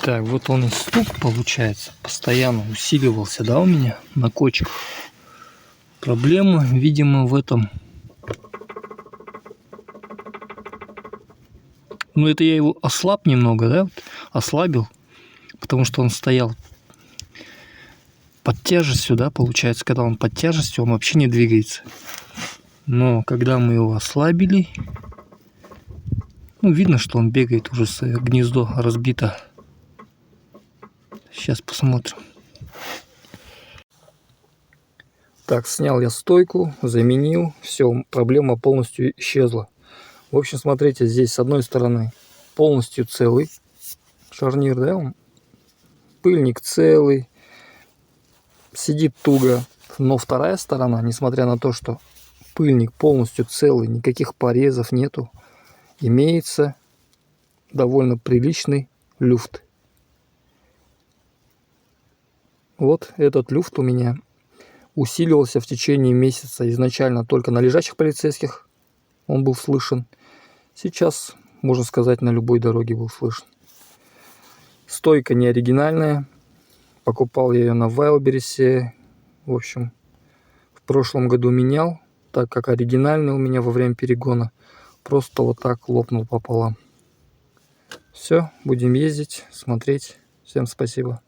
Так, вот он и стук получается. Постоянно усиливался, да, у меня на кочках. Проблема, видимо, в этом. Ну, это я его ослаб немного, да? Вот, ослабил. Потому что он стоял под тяжестью, да, получается. Когда он под тяжестью, он вообще не двигается. Но когда мы его ослабили, ну, видно, что он бегает уже, гнездо разбито. Сейчас посмотрим. Так, снял я стойку, заменил. Все, проблема полностью исчезла. В общем, смотрите, здесь с одной стороны полностью целый шарнир, да, он, пыльник целый, сидит туго. Но вторая сторона, несмотря на то, что пыльник полностью целый, никаких порезов нету, имеется довольно приличный люфт. Вот этот люфт у меня усиливался в течение месяца. Изначально только на лежачих полицейских он был слышен. Сейчас, можно сказать, на любой дороге был слышен. Стойка не оригинальная. Покупал я ее на Wildberries. В общем, в прошлом году менял, так как оригинальный у меня во время перегона просто вот так лопнул пополам. Все, будем ездить, смотреть. Всем спасибо.